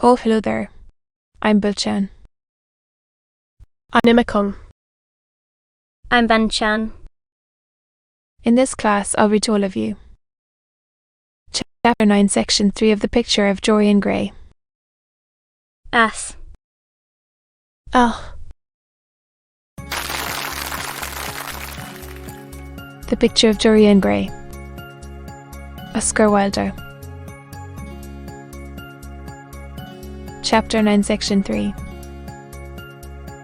Oh, hello there. I'm Bilchan. I'm Nimakung. I'm Banchan. In this class, I'll read to all of you Chapter 9, Section 3 of the picture of Dorian Gray. Ass. Oh. The picture of Dorian Gray. Oscar Wilde. Chapter 9, Section 3.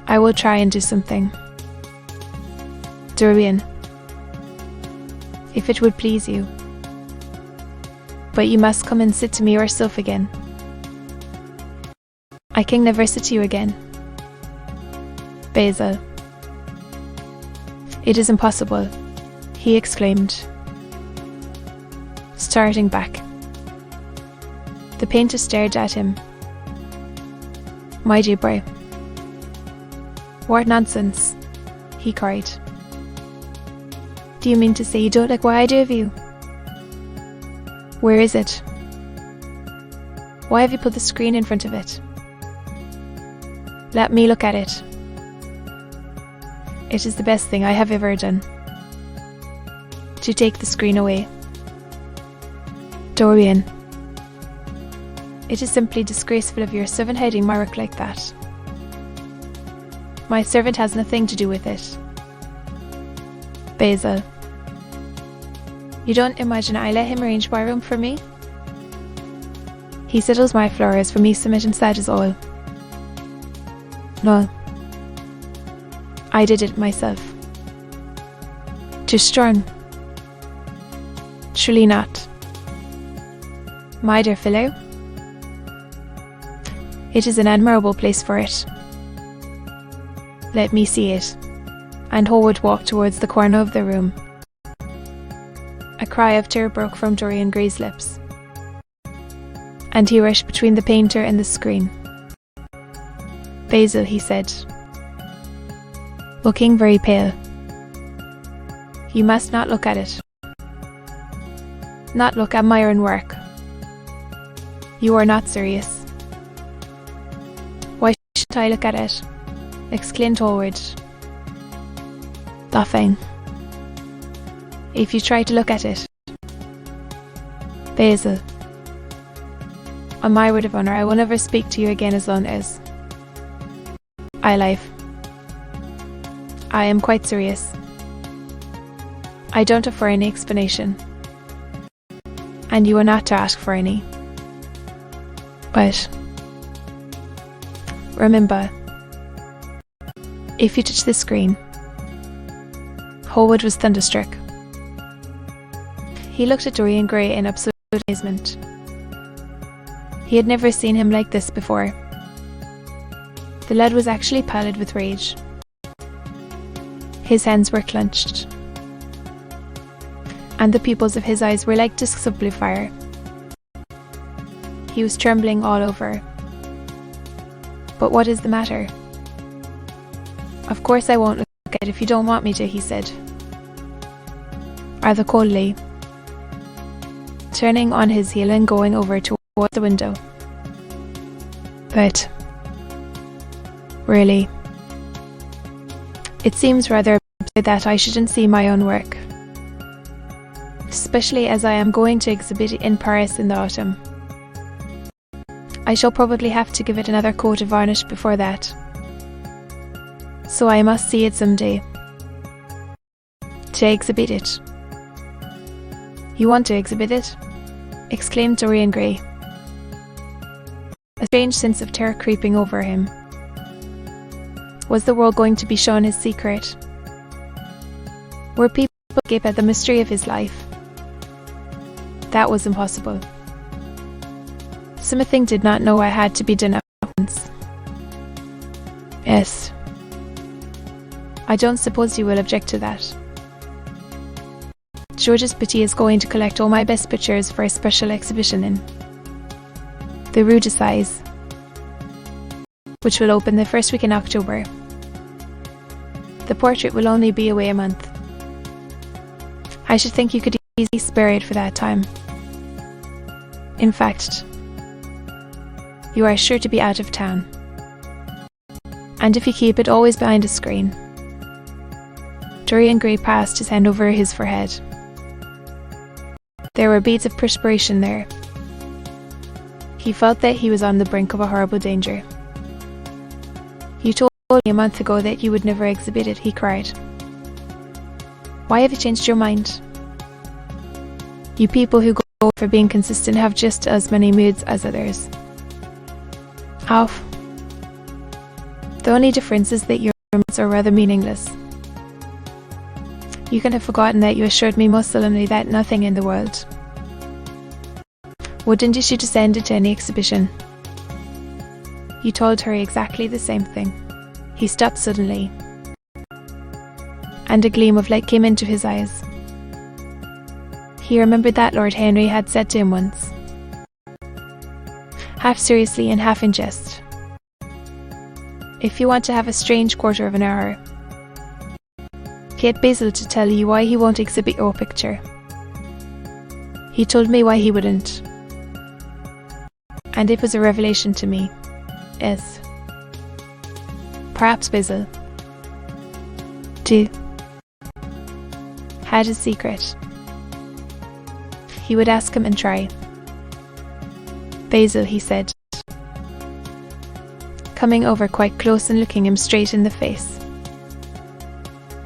I will try and do something. Dorian. If it would please you. But you must come and sit to me yourself again. I can never sit to you again. Basil. It is impossible, he exclaimed, starting back. The painter stared at him. My dear boy. What nonsense, he cried. Do you mean to say you don't like what I do of you? Where is it? Why have you put the screen in front of it? Let me look at it. It is the best thing I have ever done. To take the screen away. Dorian. It is simply disgraceful of your servant hiding my work like that. My servant has nothing to do with it. Basil. You don't imagine I let him arrange my room for me? He settles my floors for me submission, that is all. No. I did it myself. Too strong. Surely not. My dear fellow. It is an admirable place for it. Let me see it. And Howard walked towards the corner of the room. A cry of terror broke from Dorian Gray's lips, and he rushed between the painter and the screen. Basil, he said, looking very pale. You must not look at it. Not look at my own work. You are not serious. Why shouldn't I look at it? Exclaimed Howard. Laughing. If you try to look at it. Basil. On my word of honour, I will never speak to you again as long as I live. I am quite serious. I don't offer any explanation. And you are not to ask for any. But remember, if you touch the screen. Howard was thunderstruck. He looked at Dorian Gray in absolute amazement. He had never seen him like this before. The lad was actually pallid with rage. His hands were clenched, and the pupils of his eyes were like discs of blue fire. He was trembling all over. But what is the matter? Of course I won't look at it if you don't want me to, he said, rather coldly, turning on his heel and going over toward the window. But really, it seems rather absurd that I shouldn't see my own work, especially as I am going to exhibit it in Paris in the autumn. I shall probably have to give it another coat of varnish before that, so I must see it some day. To exhibit it. You want to exhibit it? Exclaimed Dorian Gray, a strange sense of terror creeping over him. Was the world going to be shown his secret? Were people to gape at the mystery of his life? That was impossible. Something did not know I had to be done at once. Yes. I don't suppose you will object to that. Georges Petit is going to collect all my best pictures for a special exhibition in the Rue de Size, which will open the first week in October. The portrait will only be away a month. I should think you could easily spare it for that time. In fact, You are sure to be out of town. And if you keep it always behind a screen. Dorian Gray passed his hand over his forehead. There were beads of perspiration there. He felt that he was on the brink of a horrible danger. You told me a month ago that you would never exhibit it, he cried. Why have you changed your mind? You people who go for being consistent have just as many moods as others. Alf. The only difference is that your moods are rather meaningless. You can have forgotten that you assured me most solemnly that nothing in the world would induce you to send it to any exhibition. You told her exactly the same thing. He stopped suddenly, and a gleam of light came into his eyes. He remembered that Lord Henry had said to him once, half seriously and half in jest, if you want to have a strange quarter of an hour, get Basil to tell you why he won't exhibit your picture. He told me why he wouldn't, and it was a revelation to me. Yes. Perhaps Basil, too, had his secret. He would ask him and try. Basil, he said, coming over quite close and looking him straight in the face.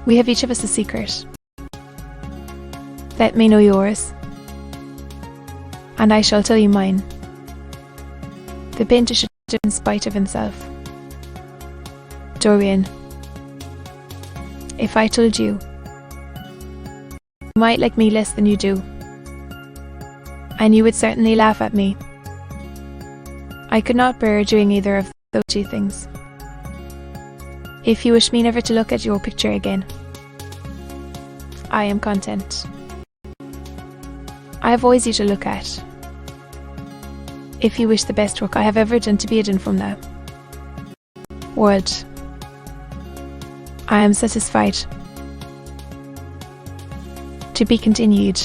We have each of us a secret. Let me know yours, and I shall tell you mine. The painter should do in spite of himself. Dorian, if I told you, you might like me less than you do, and you would certainly laugh at me. I could not bear doing either of those two things. If you wish me never to look at your picture again, I am content. I have always you to look at. If you wish the best work I have ever done to be hidden from the world, I am satisfied. To be continued.